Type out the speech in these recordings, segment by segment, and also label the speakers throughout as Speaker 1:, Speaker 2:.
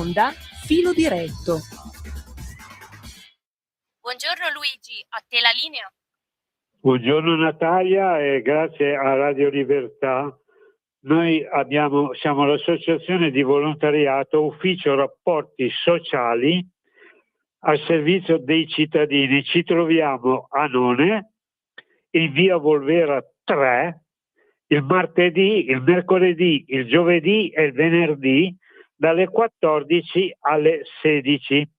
Speaker 1: onda Filo Diretto.
Speaker 2: Buongiorno Luigi, a te la linea.
Speaker 3: Buongiorno Natalia e grazie a Radio Libertà. Noi siamo l'associazione di volontariato Ufficio Rapporti Sociali al servizio dei cittadini. Ci troviamo a None, in via Volvera 3, il martedì, il mercoledì, il giovedì e il venerdì dalle 14 alle 16.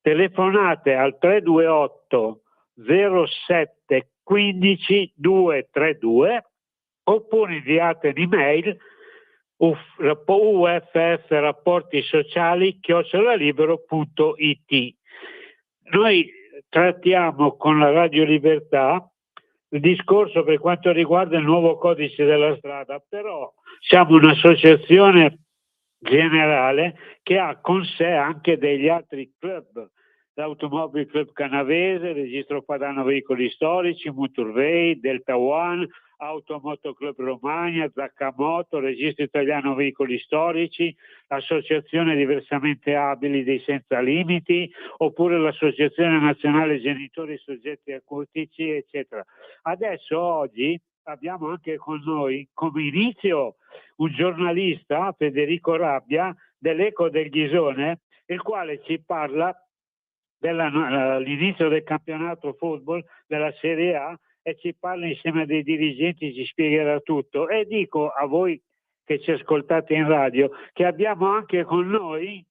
Speaker 3: Telefonate al 328 07 15 232 oppure inviate un'email uffrapportisociali@libero.it. Noi trattiamo con la Radio Libertà il discorso per quanto riguarda il nuovo codice della strada, però siamo un'associazione generale che ha con sé anche degli altri club, l'Automobile Club Canavese, Registro Padano Veicoli Storici, Motorway, Delta One, Automoto Club Romagna, Zaccamoto, Registro Italiano Veicoli Storici, l'Associazione Diversamente Abili dei Senza Limiti, oppure l'Associazione Nazionale Genitori Soggetti Autistici, eccetera. Adesso, oggi, abbiamo anche con noi, come inizio, un giornalista, Federico dell'Eco del Ghisone, il quale ci parla dell'inizio del campionato football della Serie A e ci parla insieme a dei dirigenti, ci spiegherà tutto. E dico a voi che ci ascoltate in radio che abbiamo anche con noi,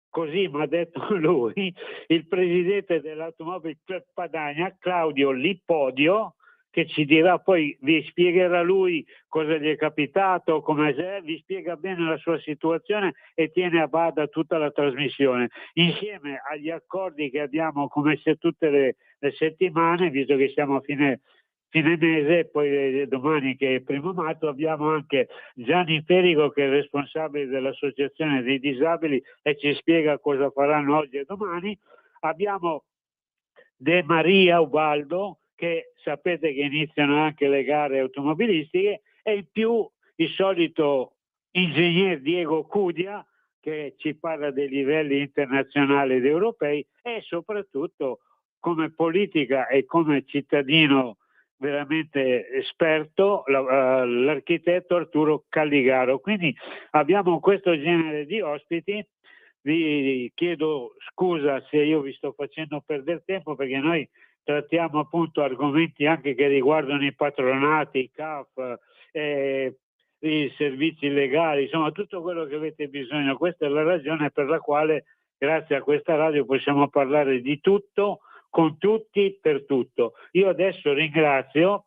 Speaker 3: così mi ha detto lui, il presidente dell'Automobile Club Padania, Claudio Lipodio, che ci dirà poi, vi spiegherà lui cosa gli è capitato, come vi spiega bene la sua situazione e tiene a bada tutta la trasmissione, insieme agli accordi che abbiamo come se tutte le settimane, visto che siamo a fine mese e poi domani che è il 1° maggio abbiamo anche Gianni Ferico che è il responsabile dell'Associazione dei Disabili e ci spiega cosa faranno oggi e domani. Abbiamo De Maria Ubaldo, che sapete che iniziano anche le gare automobilistiche, e in più il solito ingegner Diego Cudia che ci parla dei livelli internazionali ed europei e soprattutto come politica e come cittadino veramente esperto l'architetto Arturo Calligaro. Quindi abbiamo questo genere di ospiti. Vi chiedo scusa se io vi sto facendo perdere tempo perché noi trattiamo appunto argomenti anche che riguardano i patronati, i CAF, i servizi legali, insomma tutto quello che avete bisogno. Questa è la ragione per la quale grazie a questa radio possiamo parlare di tutto, con tutti, per tutto. Io adesso ringrazio,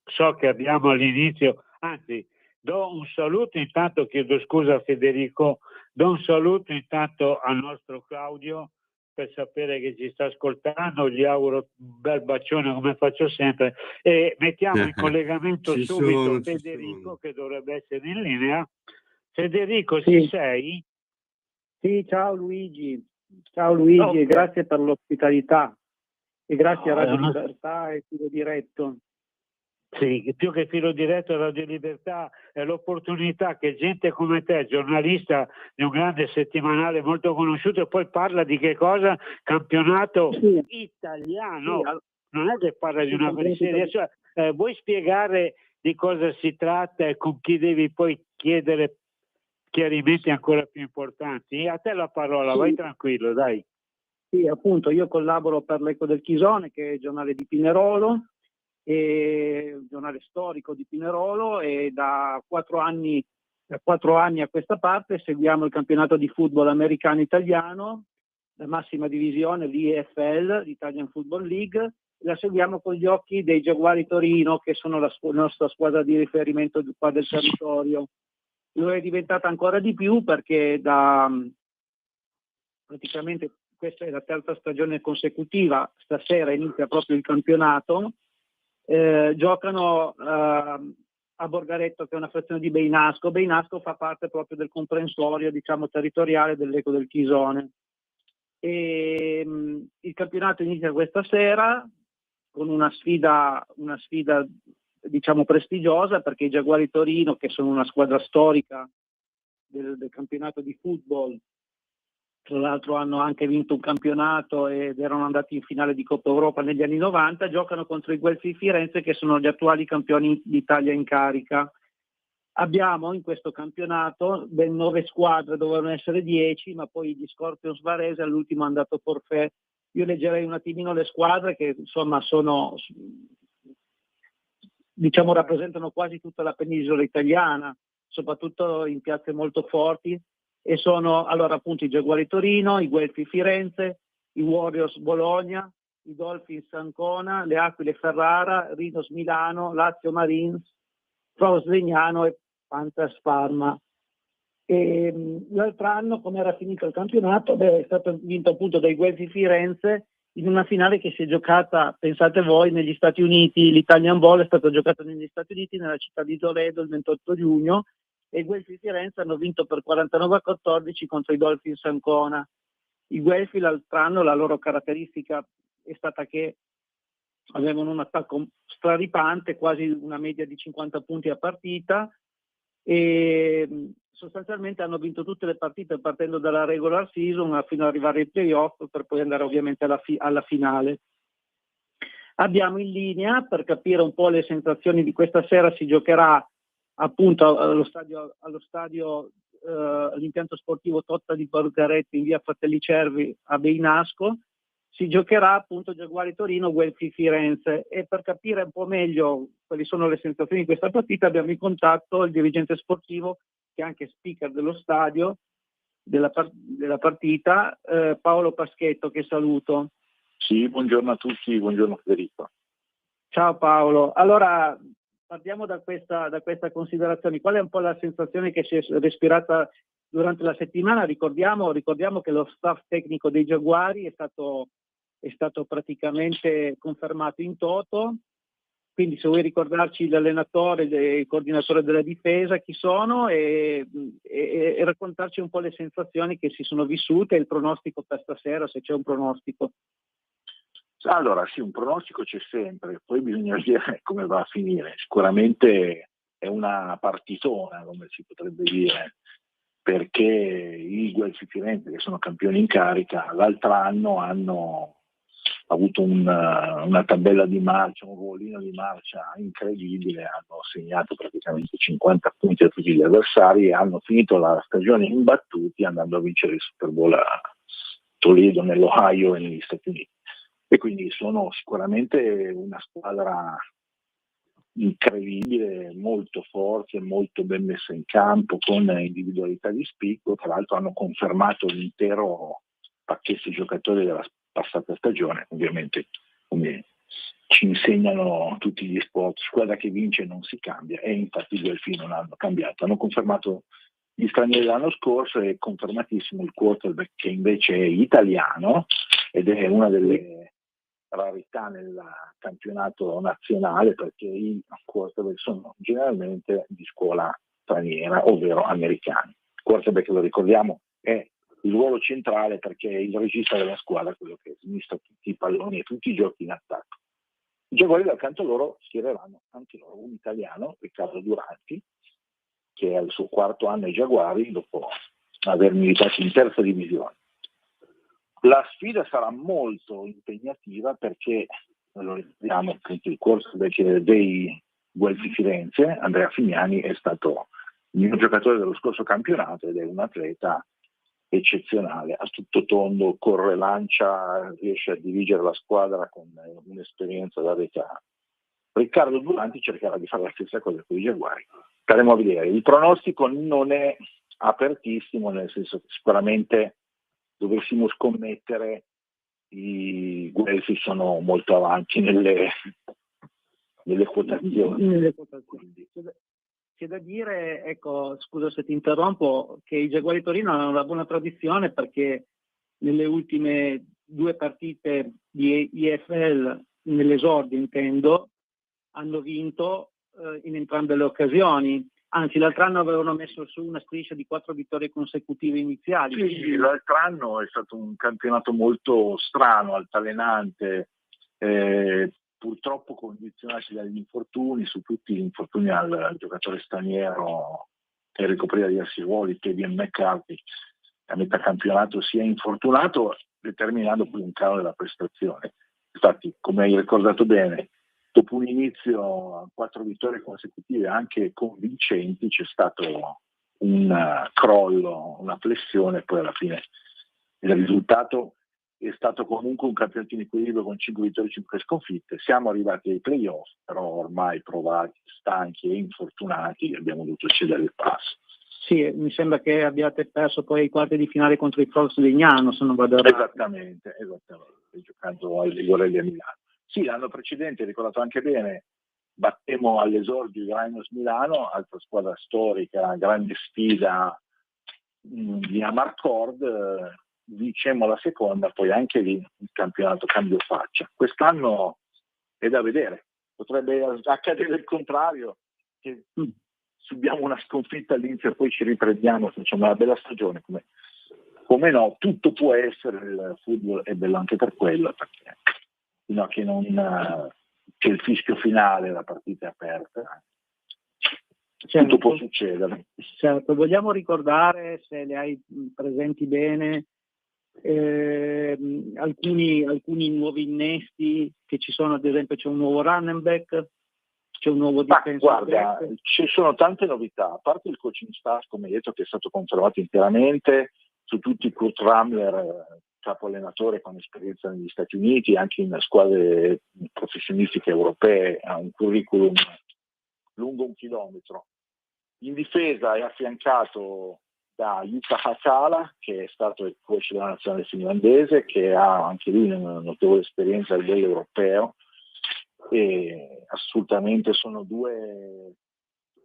Speaker 3: so che abbiamo all'inizio, anzi do un saluto, intanto chiedo scusa a Federico, do un saluto intanto al nostro Claudio per sapere che ci sta ascoltando, gli auguro un bel bacione come faccio sempre e mettiamo in collegamento subito Federico che dovrebbe essere in linea. Federico, sì. Ci sei?
Speaker 4: Sì, ciao Luigi, okay. Grazie per l'ospitalità e grazie a Radio Libertà e Filo Diretto.
Speaker 3: Sì, più che Filo Diretto, Radio Libertà è l'opportunità che gente come te, giornalista di un grande settimanale molto conosciuto, e poi parla di che cosa? Campionato italiano, non è che parla di una serie, cioè, vuoi spiegare di cosa si tratta e con chi devi poi chiedere chiarimenti ancora più importanti? A te la parola, vai tranquillo, dai.
Speaker 4: Sì, appunto, io collaboro per l'Eco del Chisone, che è il giornale di Pinerolo, e giornale storico di Pinerolo, e da 4 anni a questa parte seguiamo il campionato di football americano italiano, la massima divisione, l'IFL, l'Italian Football League. La seguiamo con gli occhi dei Giaguari Torino, che sono la nostra squadra di riferimento qua del territorio. Lo è diventata ancora di più perché praticamente questa è la 3ª stagione consecutiva, stasera inizia proprio il campionato. Giocano a Borgaretto, che è una frazione di Beinasco. Beinasco fa parte proprio del comprensorio, diciamo, territoriale dell'Eco del Chisone. Il campionato inizia questa sera con una sfida diciamo prestigiosa, perché i Giaguari Torino, che sono una squadra storica del campionato di football, tra l'altro hanno anche vinto un campionato ed erano andati in finale di Coppa Europa negli anni 90, giocano contro i Guelfi Firenze, che sono gli attuali campioni d'Italia in carica. Abbiamo in questo campionato ben 9 squadre, dovevano essere 10, ma poi gli Scorpions Varese all'ultimo hanno dato forfait. Io leggerei un attimino le squadre che insomma sono, diciamo, rappresentano quasi tutta la penisola italiana, soprattutto in piazze molto forti, e sono allora appunto i Giaguari Torino, i Guelfi Firenze, i Warriors Bologna, i Dolphins Ancona, le Aquile Ferrara, Rinos Milano, Lazio Marines, Fros Legnano e Panthers Parma. E l'altro anno, come era finito il campionato, è stato vinto appunto dai Guelfi Firenze in una finale che si è giocata, pensate voi, negli Stati Uniti. L'Italian Bowl è stato giocato negli Stati Uniti, nella città di Toledo, il 28 giugno, e i Guelfi Firenze hanno vinto per 49-14 contro i Dolphins Ancona. I Guelfi l'altro anno, la loro caratteristica è stata che avevano un attacco straripante, quasi una media di 50 punti a partita, e sostanzialmente hanno vinto tutte le partite partendo dalla regular season fino ad arrivare ai playoff, per poi andare ovviamente alla finale. Abbiamo in linea, per capire un po' le sensazioni di questa sera, si giocherà appunto all'impianto sportivo Totta di Borgaretti in via Fratelli Cervi a Beinasco. Si giocherà appunto Giaguari Torino, Guelfi Firenze, e per capire un po' meglio quali sono le sensazioni di questa partita abbiamo in contatto il dirigente sportivo, che è anche speaker dello stadio della partita, Paolo Paschetto, che saluto.
Speaker 5: Sì, buongiorno a tutti, buongiorno Federico.
Speaker 4: Ciao Paolo. Allora partiamo da questa considerazione. Qual è un po' la sensazione che si è respirata durante la settimana? Ricordiamo che lo staff tecnico dei Giaguari è stato praticamente confermato in toto, quindi se vuoi ricordarci l'allenatore, il coordinatore della difesa, chi sono, e raccontarci un po' le sensazioni che si sono vissute e il pronostico per stasera, se c'è un pronostico.
Speaker 5: Allora sì, un pronostico c'è sempre, poi bisogna vedere come va a finire. Sicuramente è una partitona, come si potrebbe dire, perché i Guelfi Firenze, che sono campioni in carica, l'altro anno hanno avuto una tabella di marcia, un ruolino di marcia incredibile, hanno segnato praticamente 50 punti a tutti gli avversari e hanno finito la stagione imbattuti, andando a vincere il Super Bowl a Toledo, nell'Ohio e negli Stati Uniti. E quindi sono sicuramente una squadra incredibile, molto forte, molto ben messa in campo, con individualità di spicco. Tra l'altro hanno confermato l'intero pacchetto di giocatori della passata stagione, ovviamente come ci insegnano tutti gli sport, squadra che vince non si cambia, e infatti i Guelfi non hanno cambiato. Hanno confermato gli stranieri l'anno scorso, è confermatissimo il quarterback, che invece è italiano ed è una delle rarità nel campionato nazionale, perché i quarterback sono generalmente di scuola straniera, ovvero americani. Il quarterback, lo ricordiamo, è il ruolo centrale perché è il regista della squadra, quello che sinistra tutti i palloni e tutti i giochi in attacco. I Giaguari dal loro schiereranno anche loro un italiano, Riccardo Duranti, che è al suo 4º anno ai Giaguari dopo aver militato in 3ª divisione. La sfida sarà molto impegnativa perché, lo ricordiamo, il quarterback dei Guelfi Firenze, Andrea Fignani, è stato il mio giocatore dello scorso campionato ed è un atleta eccezionale, a tutto tondo, corre, lancia, riesce a dirigere la squadra con un'esperienza da veterano. Riccardo Duranti cercherà di fare la stessa cosa con i Giaguari. Staremo a vedere. Il pronostico non è apertissimo, nel senso che sicuramente dovessimo scommettere, i Guelfi sono molto avanti nelle quotazioni.
Speaker 4: C'è da dire, ecco, scusa se ti interrompo, che i Giaguari Torino hanno una buona tradizione, perché nelle ultime 2 partite di IFL, nell'esordio intendo, hanno vinto in entrambe le occasioni. Anzi, l'altro anno avevano messo su una striscia di 4 vittorie consecutive iniziali.
Speaker 5: Sì, l'altro anno è stato un campionato molto strano, altalenante, purtroppo condizionati dagli infortuni, su tutti gli infortuni al giocatore straniero che ricopriva diversi ruoli, Kevin McCarthy, a metà campionato si è infortunato, determinando poi un calo della prestazione. Infatti, come hai ricordato bene, dopo un inizio a 4 vittorie consecutive anche convincenti, c'è stato un crollo, una flessione, poi alla fine il risultato è stato comunque un campionato in equilibrio con 5 vittorie e 5 sconfitte. Siamo arrivati ai playoff, però ormai provati, stanchi e infortunati abbiamo dovuto cedere il passo.
Speaker 4: Sì, mi sembra che abbiate perso poi ai quarti di finale contro il Frost di Legnano, se non vado errato.
Speaker 5: Esattamente, giocando ai Ligorelli a Milano. Sì, l'anno precedente, ricordato anche bene, battemmo all'esordio il Rhinos Milano, altra squadra storica, grande sfida di Amarcord, vincemmo la seconda, poi anche lì il campionato cambiò faccia. Quest'anno è da vedere, potrebbe accadere il contrario, che subiamo una sconfitta all'inizio e poi ci riprendiamo, facciamo una bella stagione, come no, tutto può essere, il football è bello anche per quello, perché fino a che non c'è il fischio finale, la partita è aperta,
Speaker 4: Certo,
Speaker 5: tutto può succedere.
Speaker 4: Certo, vogliamo ricordare, se le hai presenti bene, alcuni nuovi innesti che ci sono, ad esempio c'è un nuovo running back, c'è un nuovo difensore.
Speaker 5: Guarda, ci sono tante novità, a parte il coaching staff, come detto, che è stato confermato interamente, su tutti Kurt Ramler, capo allenatore con esperienza negli Stati Uniti, anche in squadre professionistiche europee, ha un curriculum lungo 1 chilometro. In difesa è affiancato da Yuka Hakala, che è stato il coach della nazionale finlandese, che ha anche lui una notevole esperienza a livello europeo, e assolutamente sono 2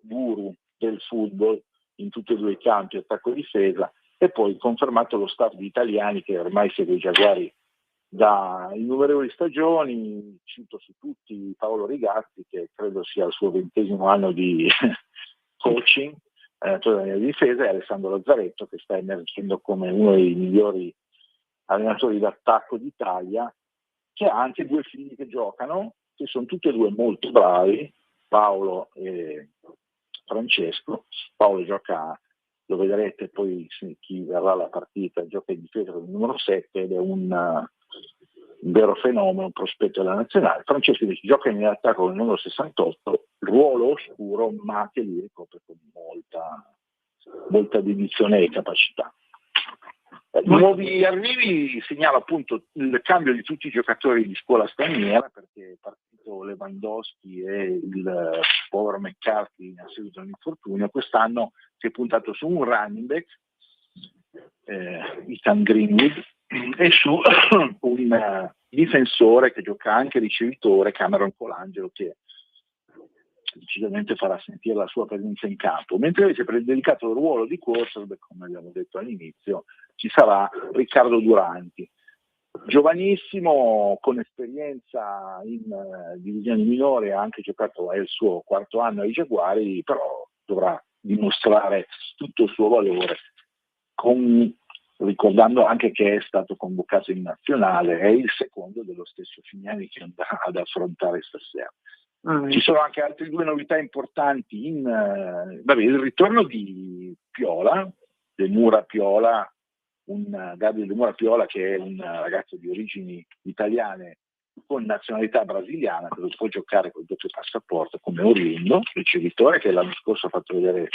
Speaker 5: guru del football in tutti e 2 i campi, attacco e difesa. E poi confermato lo staff di italiani che ormai segue i Giaguari da innumerevoli stagioni. Cito su tutti Paolo Rigatti, che credo sia il suo 20° anno di coaching, allenatore della difesa, e Alessandro Lazzaretto, che sta emergendo come uno dei migliori allenatori d'attacco d'Italia, che ha anche 2 figli che giocano, che sono tutti e 2 molto bravi, Paolo e Francesco. Paolo gioca, lo vedrete poi chi verrà alla partita, gioca in difesa con il numero 7 ed è un vero fenomeno, un prospetto della nazionale. Francesco invece gioca in attacco con il numero 68, ruolo oscuro, ma che lui ricopre con molta dedizione e capacità. Nuovi arrivi segnala appunto il cambio di tutti i giocatori di scuola straniera, perché è partito Lewandowski e il povero McCarthy a seguito dell'infortunio. Quest'anno si è puntato su un running back, Ethan Greenwood, e su un difensore che gioca anche ricevitore, Cameron Colangelo, che decisamente farà sentire la sua presenza in campo. Mentre invece per il delicato ruolo di quarterback, come abbiamo detto all'inizio, ci sarà Riccardo Duranti, giovanissimo, con esperienza in divisioni minori, ha anche giocato, è il suo 4º anno ai Giaguari, però dovrà dimostrare tutto il suo valore, ricordando anche che è stato convocato in nazionale, è il secondo dello stesso Fignani che andrà ad affrontare stasera. Ci sono anche altre 2 novità importanti, il ritorno di Piola, del Mura Piola, Gabriele Mura Piola, che è un ragazzo di origini italiane con nazionalità brasiliana, che può giocare col doppio passaporto come oriundo, ricevitore, che l'anno scorso ha fatto vedere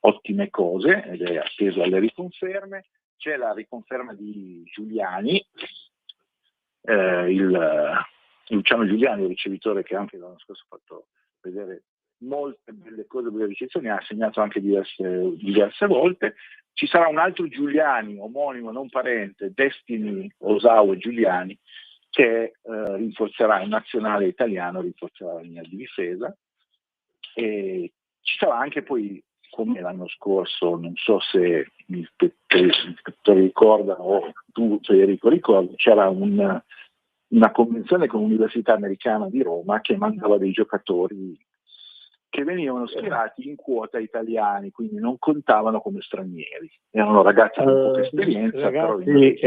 Speaker 5: ottime cose ed è atteso alle riconferme. C'è la riconferma di Giuliani, Luciano Giuliani, il ricevitore, che anche l'anno scorso ha fatto vedere molte belle cose per le ricezioni, ha segnato anche diverse volte. Ci sarà un altro Giuliani, omonimo, non parente, Destiny Osaue Giuliani, che rinforzerà in nazionale italiano, rinforzerà la linea di difesa. E ci sarà anche poi, come l'anno scorso, non so se gli spettatori ricordano o tu Federico ricordi, c'era una convenzione con l'Università Americana di Roma che mandava dei giocatori che venivano schierati in quota italiani, quindi non contavano come stranieri, erano ragazzi con poca esperienza.
Speaker 3: Ragazzi,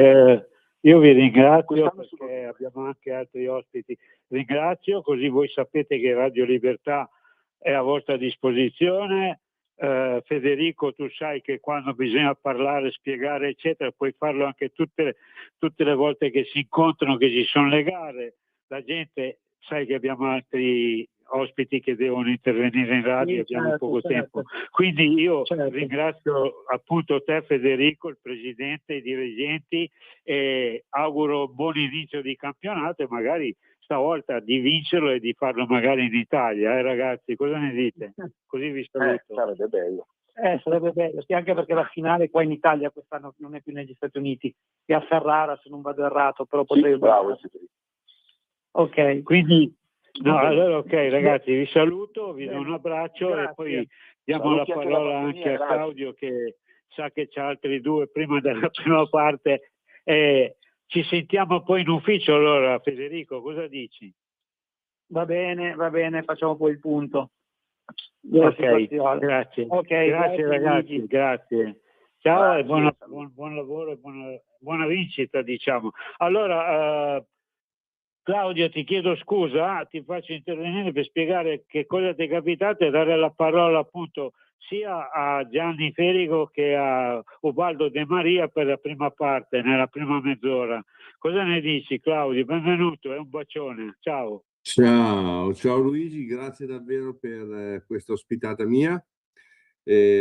Speaker 3: io vi ringrazio perché abbiamo anche altri ospiti. Ringrazio, così voi sapete che Radio Libertà è a vostra disposizione. Federico, tu sai che quando bisogna parlare, spiegare, eccetera, puoi farlo anche tutte le volte che si incontrano, che ci sono le gare. La gente, sai che abbiamo altri ospiti che devono intervenire in radio, abbiamo poco tempo. Quindi io ringrazio appunto te, Federico, il presidente, i dirigenti, e auguro buon inizio di campionato e magari stavolta di vincerlo e di farlo magari in Italia, ragazzi, cosa ne dite? Così vi saluto.
Speaker 5: Sarebbe bello.
Speaker 4: Sarebbe bello, sì, anche perché la finale qua in Italia quest'anno non è più negli Stati Uniti, è a Ferrara, se non vado errato, però potrei...
Speaker 5: Bravo.
Speaker 4: Ok.
Speaker 3: Quindi, allora ok ragazzi, vi saluto, vi do un abbraccio. Grazie. E poi diamo la parola anche a Claudio che sa che c'ha altri due prima della prima parte. Ci sentiamo poi in ufficio allora, Federico, cosa dici?
Speaker 4: Va bene, facciamo poi il punto.
Speaker 3: Ok, grazie.
Speaker 4: Okay,
Speaker 3: grazie ragazzi,
Speaker 4: Luigi.
Speaker 3: Grazie. Ciao e buon lavoro e buona vincita, diciamo. Allora, Claudio, ti chiedo scusa, ti faccio intervenire per spiegare che cosa ti è capitato e dare la parola appunto sia a Gianni Ferigo che a Ubaldo De Maria per la prima parte, nella prima mezz'ora. Cosa ne dici, Claudio? Benvenuto e un bacione. Ciao.
Speaker 6: Ciao Luigi, grazie davvero per questa ospitata mia.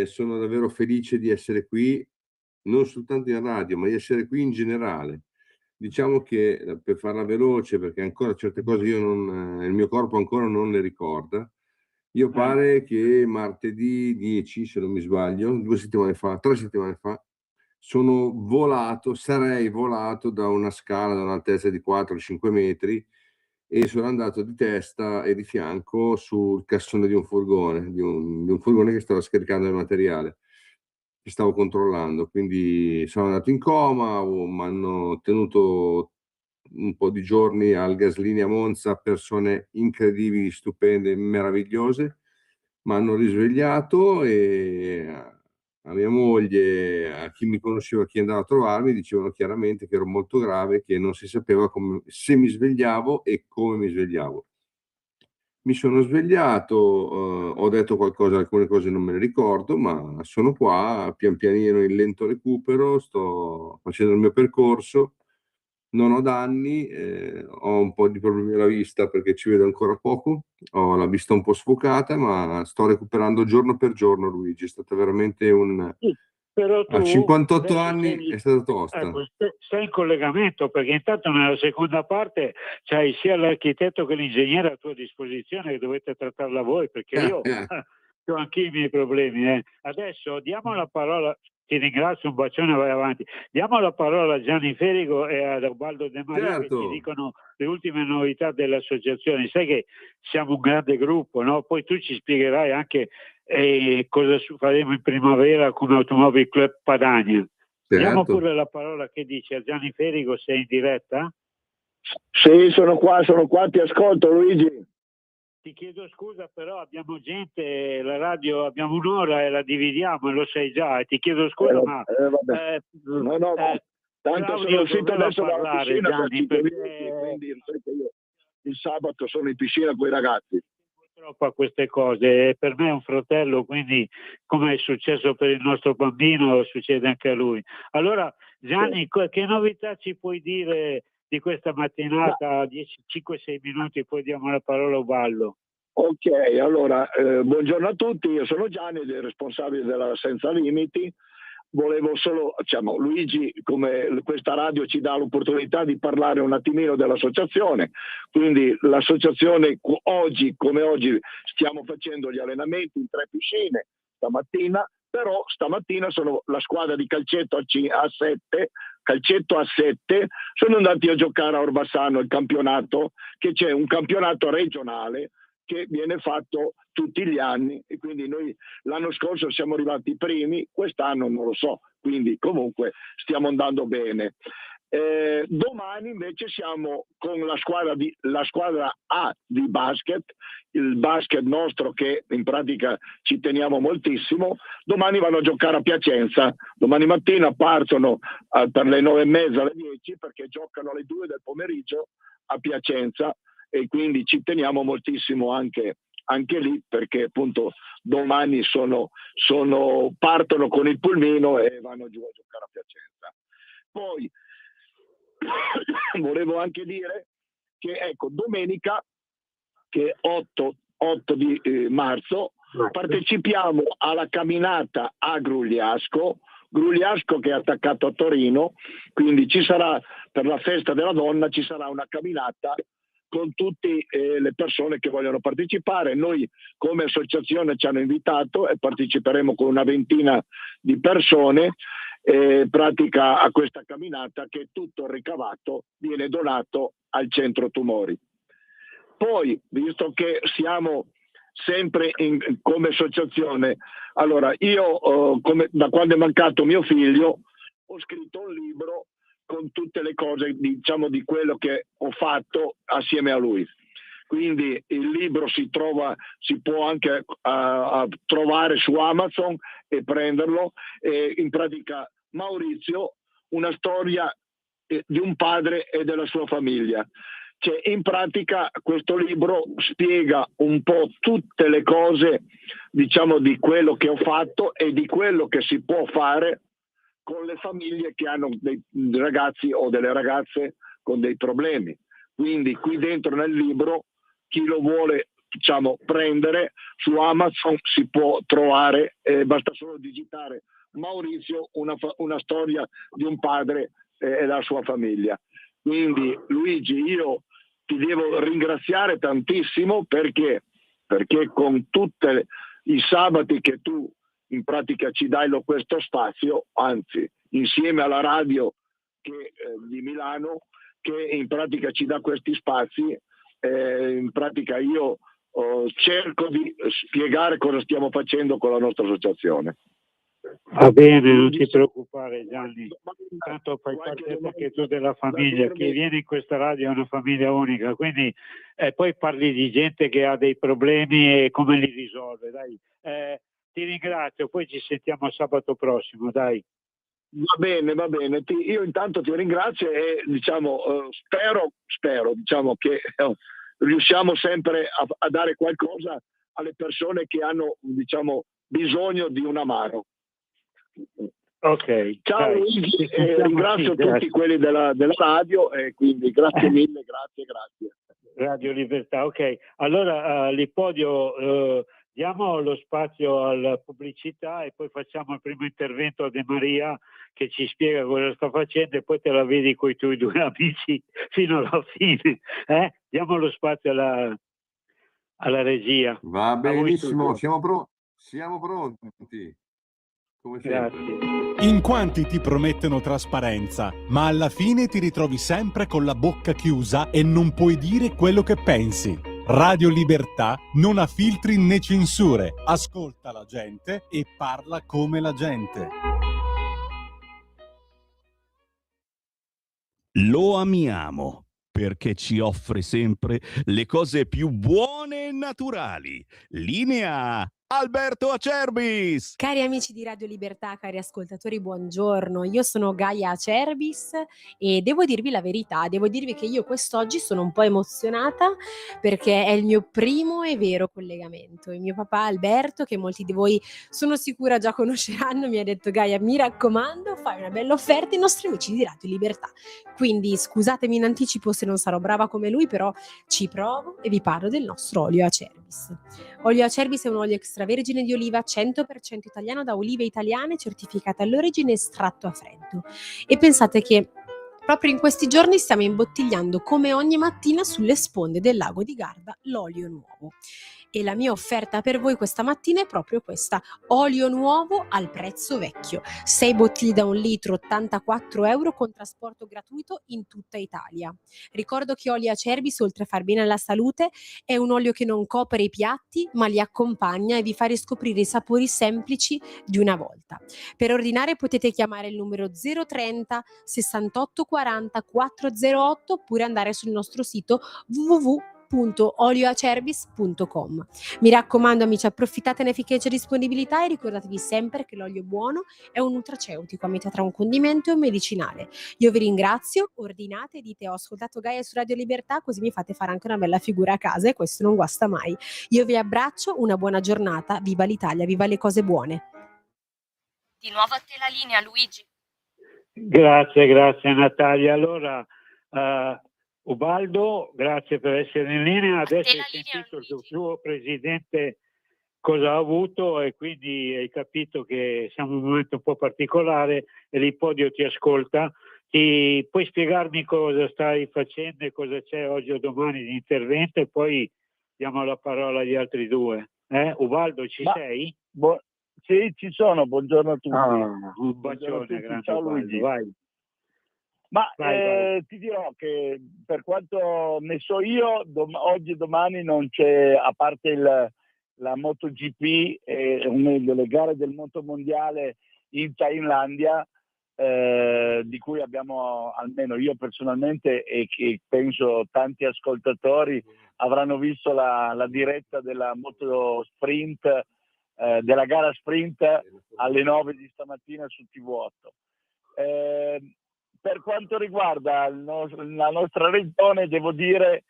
Speaker 6: Sono davvero felice di essere qui, non soltanto in radio, ma di essere qui in generale. Diciamo che per farla veloce, perché ancora certe cose il mio corpo ancora non le ricorda. Io pare che martedì 10, se non mi sbaglio, 3 settimane fa, sarei volato da una scala da un'altezza di 4-5 metri e sono andato di testa e di fianco sul cassone di un furgone, di un furgone che stava scaricando il materiale che stavo controllando. Quindi sono andato in coma, mi hanno tenuto un po' di giorni al Gaslini a Monza, persone incredibili, stupende, meravigliose. Mi hanno risvegliato e a mia moglie, a chi mi conosceva, chi andava a trovarmi, dicevano chiaramente che ero molto grave, che non si sapeva se mi svegliavo e come mi svegliavo. Mi sono svegliato, ho detto qualcosa, alcune cose non me le ricordo, ma sono qua, pian pianino in lento recupero, sto facendo il mio percorso, non ho danni, ho un po' di problemi alla vista perché ci vedo ancora poco, ho la vista un po' sfocata, ma sto recuperando giorno per giorno, Luigi, è stata veramente
Speaker 3: Però tu,
Speaker 6: a 58 anni è stata tosta.
Speaker 3: Ecco, sei in collegamento perché intanto nella seconda parte c'hai sia l'architetto che l'ingegnere a tua disposizione che dovete trattarla voi, perché io ho anche i miei problemi. Adesso diamo la parola, ti ringrazio, un bacione, vai avanti. Diamo la parola a Gianni Ferigo e ad Ubaldo De Maria che ci dicono le ultime novità dell'associazione. Sai che siamo un grande gruppo, no? Poi tu ci spiegherai anche cosa faremo in primavera come Automobile Club Padania. Diamo pure la parola, che dice, a Gianni Ferigo, sei in diretta?
Speaker 7: Sì, sono qua, ti ascolto Luigi.
Speaker 3: Ti chiedo scusa, però abbiamo gente, la radio abbiamo un'ora e la dividiamo, lo sai già, e ti chiedo scusa,
Speaker 7: tanto sono uscito adesso dalla piscina, Gianni, quindi io il sabato sono in piscina con i ragazzi.
Speaker 3: Purtroppo a queste cose, per me è un fratello, quindi come è successo per il nostro bambino succede anche a lui. Allora Gianni, che novità ci puoi dire di questa mattinata? 5-6 minuti, poi diamo la parola a Ubaldo.
Speaker 7: Ok, allora buongiorno a tutti, io sono Gianni, il responsabile della Senza Limiti. Volevo solo, Luigi, come questa radio ci dà l'opportunità di parlare un attimino dell'associazione, quindi l'associazione oggi, come oggi, stiamo facendo gli allenamenti in 3 piscine stamattina, però stamattina sono la squadra di calcetto a 7, sono andati a giocare a Orbassano il campionato, che c'è un campionato regionale che viene fatto tutti gli anni, e quindi noi l'anno scorso siamo arrivati primi, quest'anno non lo so, quindi comunque stiamo andando bene. Domani invece siamo con la squadra A di basket, il basket nostro che in pratica ci teniamo moltissimo. Domani vanno a giocare a Piacenza, domani mattina partono per le 9:30 alle 10 perché giocano alle 2 del pomeriggio a Piacenza, e quindi ci teniamo moltissimo anche anche lì, perché appunto domani partono con il pulmino e vanno giù a giocare a Piacenza. Poi volevo anche dire che ecco, domenica, che è 8 di marzo, partecipiamo alla camminata a Grugliasco che è attaccato a Torino, quindi ci sarà, per la festa della donna, ci sarà una camminata con tutte le persone che vogliono partecipare. Noi come associazione ci hanno invitato e parteciperemo con una ventina di persone pratica a questa camminata, che tutto il ricavato viene donato al centro tumori. Poi, visto che siamo sempre come associazione, allora io da quando è mancato mio figlio ho scritto un libro con tutte le cose, diciamo, di quello che ho fatto assieme a lui. Quindi il libro si può anche trovare su Amazon e prenderlo. In pratica Maurizio, una storia di un padre e della sua famiglia. Cioè, in pratica questo libro spiega un po' tutte le cose, diciamo, di quello che ho fatto e di quello che si può fare con le famiglie che hanno dei ragazzi o delle ragazze con dei problemi. Quindi qui dentro nel libro, chi lo vuole, diciamo, prendere, su Amazon si può trovare, basta solo digitare Maurizio, una storia di un padre e la sua famiglia. Quindi Luigi, io ti devo ringraziare tantissimo perché con tutti i sabati che tu in pratica ci dai questo spazio, anzi insieme alla radio di Milano, che in pratica ci dà questi spazi, in pratica io cerco di spiegare cosa stiamo facendo con la nostra associazione.
Speaker 3: Va bene, non ti preoccupare Gianni, tanto fai parte anche tu della famiglia, chi viene in questa radio è una famiglia unica, quindi poi parli di gente che ha dei problemi e come li risolve, dai. Ti ringrazio, poi ci sentiamo sabato prossimo, dai.
Speaker 7: Va bene, io intanto ti ringrazio e diciamo spero diciamo che riusciamo sempre a dare qualcosa alle persone che hanno, diciamo, bisogno di una mano.
Speaker 3: Ok,
Speaker 7: ciao Luigi, ringrazio tutti quelli della radio e quindi grazie mille, grazie.
Speaker 3: Radio Libertà, ok. Allora Lipodio, diamo lo spazio alla pubblicità e poi facciamo il primo intervento a De Maria che ci spiega cosa sta facendo e poi te la vedi con i tuoi due amici fino alla fine. Diamo lo spazio alla regia.
Speaker 6: Va benissimo, siamo pronti. Come sempre.
Speaker 3: Grazie.
Speaker 8: In quanti ti promettono trasparenza, ma alla fine ti ritrovi sempre con la bocca chiusa e non puoi dire quello che pensi. Radio Libertà non ha filtri né censure, ascolta la gente e parla come la gente.
Speaker 9: Lo amiamo perché ci offre sempre le cose più buone e naturali. Linea Alberto Acerbis!
Speaker 10: Cari amici di Radio Libertà, cari ascoltatori, buongiorno. Io sono Gaia Acerbis e devo dirvi la verità, devo dirvi che io quest'oggi sono un po' emozionata perché è il mio primo e vero collegamento. Il mio papà Alberto, che molti di voi sono sicura già conosceranno, mi ha detto: Gaia, mi raccomando, fai una bella offerta ai nostri amici di Radio Libertà. Quindi scusatemi in anticipo se non sarò brava come lui, però ci provo e vi parlo del nostro olio Acerbis. Olio Acerbis è un olio extravergine di oliva 100% italiano da olive italiane, certificate all'origine, estratto a freddo. E pensate che proprio in questi giorni stiamo imbottigliando come ogni mattina sulle sponde del lago di Garda l'olio nuovo. E la mia offerta per voi questa mattina è proprio questa: olio nuovo al prezzo vecchio. 6 bottiglie da 1 litro, 84 euro con trasporto gratuito in tutta Italia. Ricordo che olio Acerbis, oltre a far bene alla salute, è un olio che non copre i piatti ma li accompagna e vi fa riscoprire i sapori semplici di una volta. Per ordinare potete chiamare il numero 030 68 40 408 oppure andare sul nostro sito www.olioacerbis.it. www.olioacerbis.com. Mi raccomando amici, approfittatene finché c'è disponibilità e ricordatevi sempre che l'olio buono è un nutraceutico a metà tra un condimento e un medicinale. Io vi ringrazio, ordinate, dite ho ascoltato Gaia su Radio Libertà, così mi fate fare anche una bella figura a casa e questo non guasta mai. Io vi abbraccio, una buona giornata, viva l'Italia, viva le cose buone.
Speaker 2: Di nuovo a te la linea, Luigi.
Speaker 3: Grazie Natalia. Allora, Ubaldo, grazie per essere in linea. Adesso hai sentito il suo presidente cosa ha avuto e quindi hai capito che siamo in un momento un po' particolare e l'Ipodio ti ascolta. Puoi spiegarmi cosa stai facendo e cosa c'è oggi o domani di intervento e poi diamo la parola agli altri due. Ubaldo, ci sei?
Speaker 7: Sì, ci sono, buongiorno a tutti.
Speaker 3: Un bacione, grande
Speaker 7: ciao
Speaker 3: Ubaldo,
Speaker 7: Luigi.
Speaker 3: vai.
Speaker 7: Vai. Ti dirò che per quanto ne so io, oggi e domani non c'è, a parte la MotoGP, o meglio le gare del motomondiale in Thailandia, di cui abbiamo, almeno io personalmente e che penso tanti ascoltatori avranno visto la diretta della moto sprint, della gara sprint alle 9 di stamattina su TV8. Per quanto riguarda la nostra regione, devo dire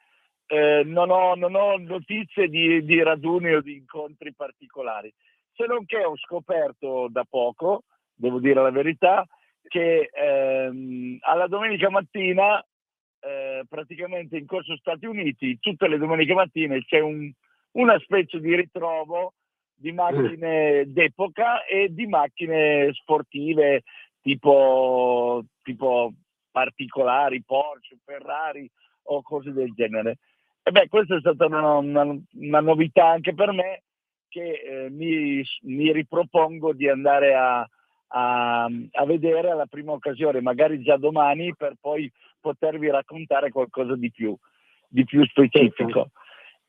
Speaker 7: non ho notizie di raduni o di incontri particolari, se non che ho scoperto da poco, devo dire la verità, che alla domenica mattina praticamente in Corso Stati Uniti tutte le domeniche mattine c'è una specie di ritrovo di macchine d'epoca e di macchine sportive tipo particolari, Porsche, Ferrari o cose del genere. E questa è stata una novità anche per me, che mi ripropongo di andare a vedere alla prima occasione, magari già domani, per poi potervi raccontare qualcosa di più specifico.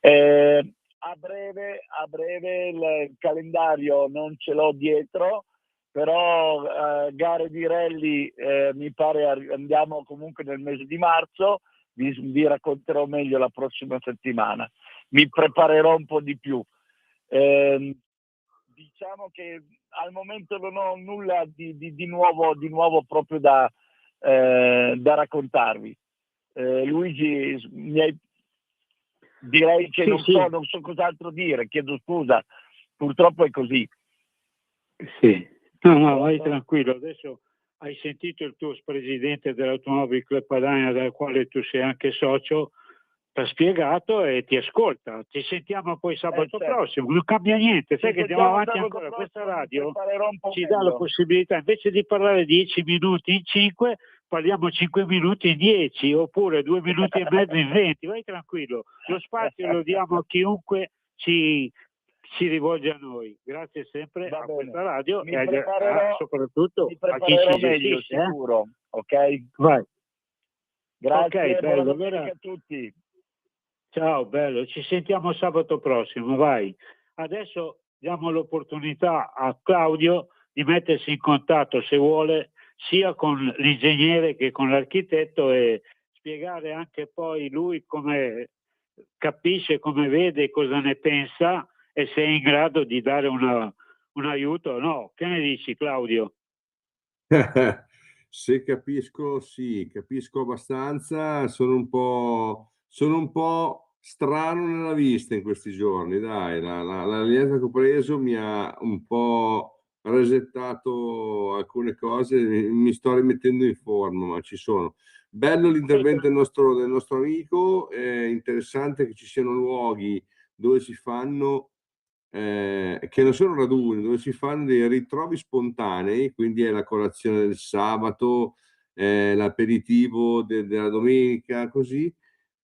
Speaker 7: A breve il calendario non ce l'ho dietro, però gare di rally mi pare andiamo comunque nel mese di marzo, vi racconterò meglio la prossima settimana, mi preparerò un po' di più. Diciamo che al momento non ho nulla di nuovo proprio da raccontarvi. Luigi, direi che non so cos'altro dire, chiedo scusa, purtroppo è così.
Speaker 3: Sì, no, vai tranquillo, adesso hai sentito il tuo presidente dell'Automobile Club Padania, del quale tu sei anche socio, ti ha spiegato e ti ascolta. Ci sentiamo poi sabato prossimo, non cambia niente, sai che andiamo avanti ancora. Questa radio ci dà la possibilità, invece di parlare 10 minuti in 5, parliamo 5 minuti in 10, oppure 2 minuti e mezzo in 20, vai tranquillo, lo spazio lo diamo a chiunque si rivolge a noi. Grazie sempre a questa radio e soprattutto a chi ci
Speaker 7: meglio, sicuro, ok?
Speaker 3: Vai.
Speaker 7: Grazie,
Speaker 3: bello,
Speaker 7: buona domenica a tutti.
Speaker 3: Ciao, bello, ci sentiamo sabato prossimo, vai. Adesso diamo l'opportunità a Claudio di mettersi in contatto, se vuole, sia con l'ingegnere che con l'architetto e spiegare anche poi lui come capisce, come vede, cosa ne pensa e se è in grado di dare un aiuto o no. Che ne dici, Claudio?
Speaker 6: Se capisco, sì, capisco abbastanza, sono un po' strano nella vista in questi giorni, dai, la linea che ho preso mi ha un po' resettato alcune cose, mi sto rimettendo in forma, ma ci sono. Bello l'intervento del nostro amico, è interessante che ci siano luoghi dove si fanno, che non sono raduni, dove si fanno dei ritrovi spontanei, quindi è la colazione del sabato, l'aperitivo della domenica, così,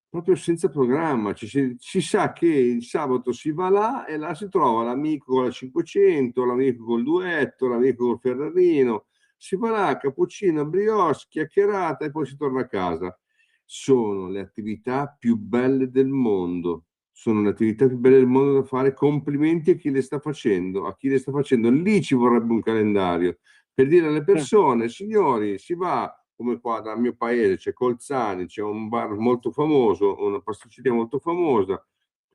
Speaker 6: proprio senza programma. Si sa che il sabato si va là e là si trova l'amico con la 500, l'amico col duetto, l'amico col Ferrarino, si va là, cappuccino, brioche, chiacchierata e poi si torna a casa. Sono le attività più belle del mondo. Sono le attività più belle del mondo da fare. Complimenti a chi le sta facendo, lì ci vorrebbe un calendario per dire alle persone: signori, si va come qua dal mio paese c'è Colzani, c'è un bar molto famoso, una pasticceria molto famosa,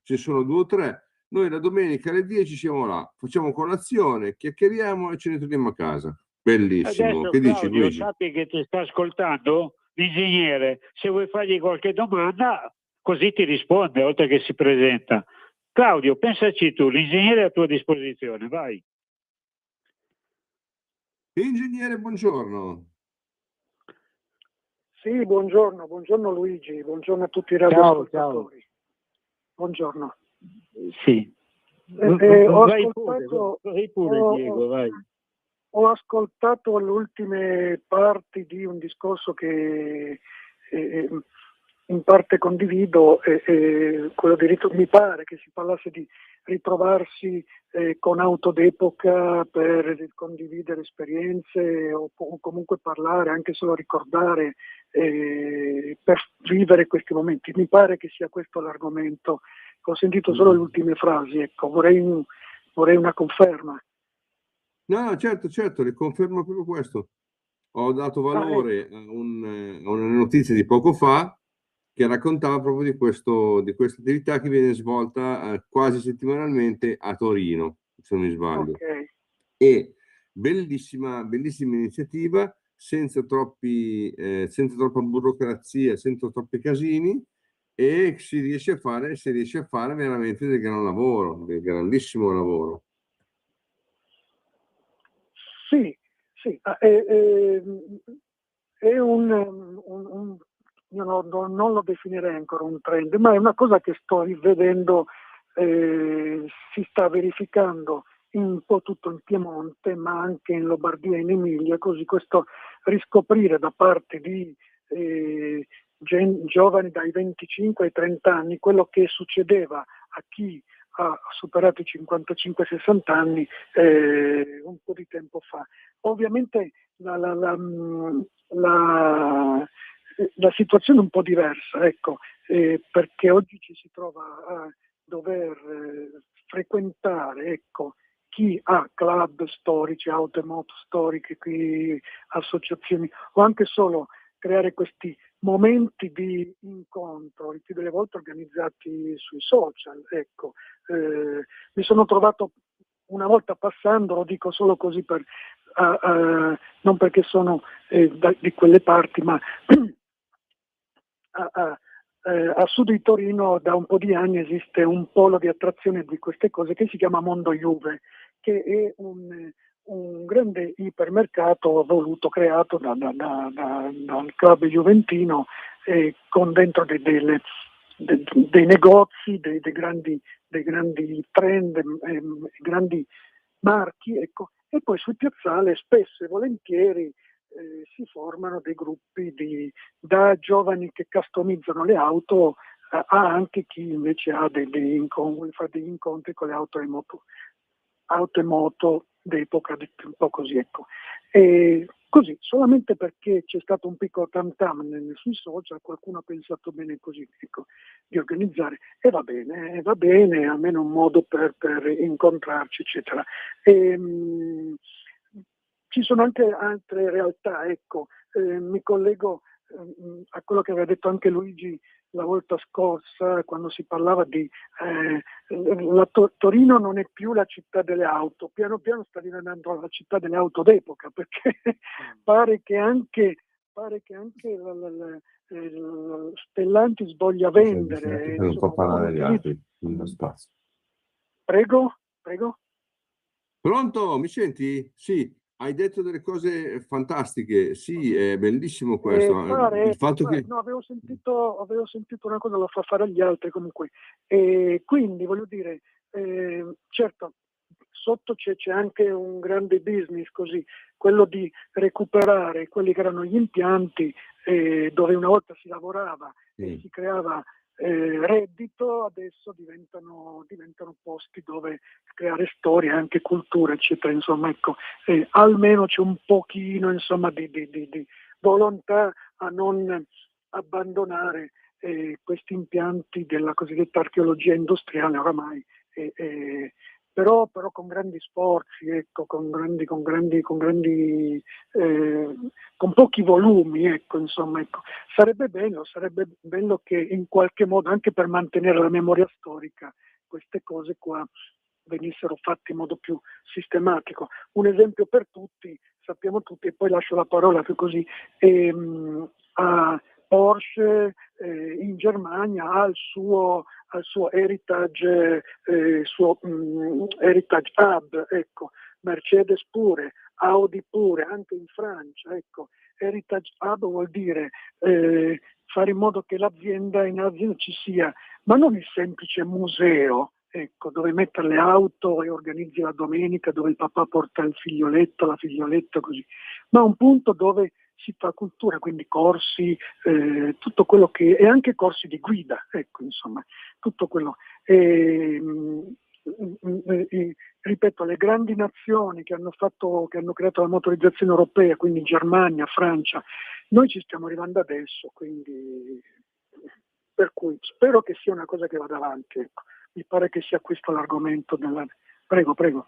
Speaker 6: ci sono 2 o 3. Noi la domenica alle 10 siamo là, facciamo colazione, chiacchieriamo e ce ne torniamo a casa. Bellissimo.
Speaker 3: Adesso
Speaker 6: Che dici,
Speaker 3: Claudio,
Speaker 6: Luigi?
Speaker 3: sappi che ti sta ascoltando l'ingegnere, se vuoi fargli qualche domanda così ti risponde oltre che si presenta. Claudio, pensaci tu, l'ingegnere è a tua disposizione, vai.
Speaker 6: Ingegnere, buongiorno.
Speaker 11: Sì, buongiorno Luigi, buongiorno a tutti i radioascoltatori.
Speaker 3: Ciao.
Speaker 11: Buongiorno.
Speaker 3: Sì.
Speaker 11: Ho
Speaker 3: Vai
Speaker 11: ascoltato,
Speaker 3: pure Diego, vai.
Speaker 11: ho ascoltato le ultime parti di un discorso che in parte condivido, quello di mi pare che si parlasse di ritrovarsi con auto d'epoca per condividere esperienze o comunque parlare, anche solo ricordare, per vivere questi momenti. Mi pare che sia questo l'argomento. Ho sentito solo le ultime frasi, ecco, vorrei una conferma.
Speaker 6: No, certo, le confermo proprio questo. Ho dato valore a una notizia di poco fa che raccontava proprio di questa attività che viene svolta quasi settimanalmente a Torino, se non mi sbaglio.
Speaker 11: Okay.
Speaker 6: E bellissima iniziativa, senza troppa burocrazia, senza troppi casini, e si riesce a fare veramente del gran lavoro, del grandissimo lavoro.
Speaker 11: Sì, è io non lo definirei ancora un trend, ma è una cosa che sto rivedendo, si sta verificando un po' tutto il Piemonte, ma anche in Lombardia e in Emilia, così questo riscoprire da parte di giovani dai 25 ai 30 anni quello che succedeva a chi ha superato i 55-60 anni un po' di tempo fa. Ovviamente la situazione è un po' diversa, ecco, perché oggi ci si trova a dover frequentare, ecco, chi ha club storici, auto e moto storiche, qui associazioni, o anche solo creare questi momenti di incontro, il più delle volte organizzati sui social, ecco. Mi sono trovato una volta passando, lo dico solo così non perché sono di quelle parti, ma a sud di Torino da un po' di anni esiste un polo di attrazione di queste cose che si chiama Mondo Juve, che è un grande ipermercato creato dal club juventino, con dentro dei negozi, dei grandi trend, grandi marchi, ecco. E poi sul piazzale spesso e volentieri si formano dei gruppi da giovani che customizzano le auto a anche chi invece ha vuole fare degli incontri con le auto e moto d'epoca, un po' così, ecco. E così, solamente perché c'è stato un piccolo tam tam sui social, qualcuno ha pensato bene così, ecco, di organizzare, e va bene, almeno un modo per incontrarci, eccetera. Ci sono anche altre realtà, ecco, mi collego a quello che aveva detto anche Luigi la volta scorsa, quando si parlava di Torino non è più la città delle auto, piano piano sta diventando la città delle auto d'epoca, perché pare che anche Stellantis voglia vendere.
Speaker 6: Non può parlare agli altri, nello spazio.
Speaker 11: Prego?
Speaker 6: Pronto, mi senti? Sì. Hai detto delle cose fantastiche, sì, è bellissimo questo. Il fatto che...
Speaker 11: No, avevo sentito una cosa, lo fa fare agli altri comunque. E quindi voglio dire, certo, sotto c'è anche un grande business così, quello di recuperare quelli che erano gli impianti dove una volta si lavorava e si creava reddito, adesso diventano posti dove creare storie, anche cultura, eccetera. Insomma, ecco, almeno c'è un pochino, insomma, di volontà a non abbandonare questi impianti della cosiddetta archeologia industriale oramai però con grandi sforzi, ecco, con pochi volumi, ecco, insomma, ecco. Sarebbe bello che in qualche modo, anche per mantenere la memoria storica, queste cose qua venissero fatte in modo più sistematico. Un esempio per tutti, sappiamo tutti, e poi lascio la parola più così, a Porsche in Germania ha il suo Heritage, Heritage Hub, ecco, Mercedes pure, Audi pure, anche in Francia, ecco. Heritage Hub vuol dire fare in modo che l'azienda ci sia, ma non il semplice museo, ecco, dove mettere le auto e organizzi la domenica, dove il papà porta il figlioletto, la figlioletta, così, ma un punto dove si fa cultura, quindi corsi, tutto quello che, e anche corsi di guida, ecco, insomma, tutto quello. Ripeto, le grandi nazioni che hanno creato la motorizzazione europea, quindi Germania, Francia, noi ci stiamo arrivando adesso, quindi per cui spero che sia una cosa che vada avanti, ecco. Mi pare che sia questo l'argomento Prego.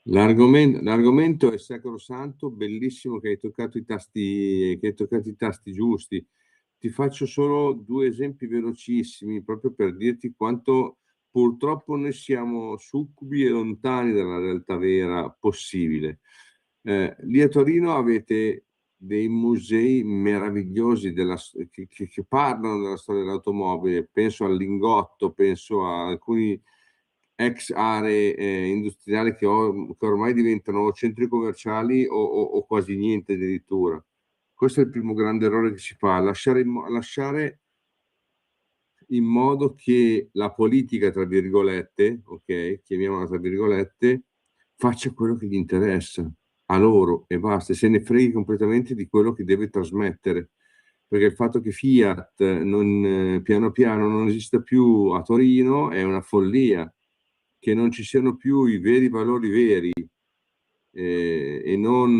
Speaker 6: L'argomento è sacrosanto, bellissimo che hai toccato i tasti giusti. Ti faccio solo 2 esempi velocissimi, proprio per dirti quanto purtroppo noi siamo succubi e lontani dalla realtà vera possibile. Lì a Torino avete dei musei meravigliosi che parlano della storia dell'automobile, penso al Lingotto, penso a alcuni ex aree industriali che ormai diventano centri commerciali o quasi niente addirittura. Questo è il primo grande errore che si fa, lasciare in modo che la politica, tra virgolette, ok, chiamiamola tra virgolette, faccia quello che gli interessa a loro e basta, se ne freghi completamente di quello che deve trasmettere, perché il fatto che Fiat piano piano non esista più a Torino è una follia, che non ci siano più i veri valori veri e non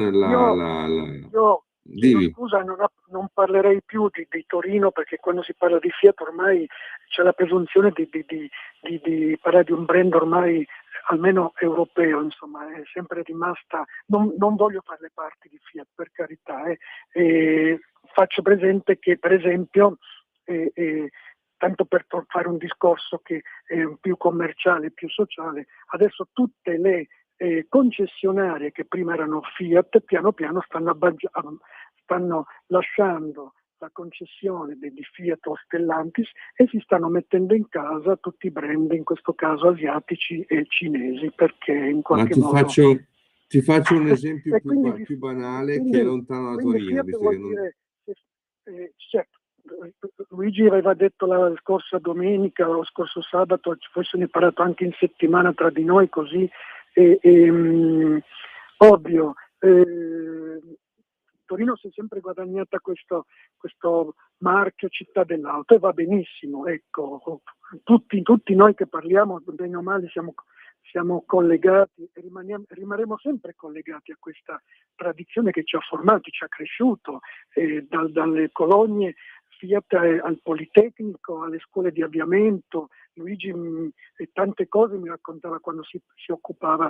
Speaker 11: Io scusa, non parlerei più di Torino, perché quando si parla di Fiat ormai c'è la presunzione di parlare di un brand ormai almeno europeo, insomma, è sempre rimasta. Non voglio fare le parti di Fiat, per carità. Faccio presente che, per esempio, tanto per fare un discorso che è più commerciale, più sociale, adesso tutte le concessionarie che prima erano Fiat piano piano stanno lasciando la concessione di Fiat o Stellantis e si stanno mettendo in casa tutti i brand, in questo caso asiatici e cinesi, perché in qualche modo...
Speaker 6: Ti faccio un esempio più banale, che è lontano da Torino.
Speaker 11: Fiat vuol dire, certo, Luigi aveva detto la scorsa domenica o scorso sabato, forse ne è parlato anche in settimana tra di noi, così, ovvio, Torino si è sempre guadagnata questo marchio città dell'auto e va benissimo, ecco, tutti noi che parliamo, bene o male, siamo collegati e rimarremo sempre collegati a questa tradizione che ci ha formati, ci ha cresciuto, dalle colonie Fiat al Politecnico, alle scuole di avviamento. Luigi tante cose mi raccontava quando si occupava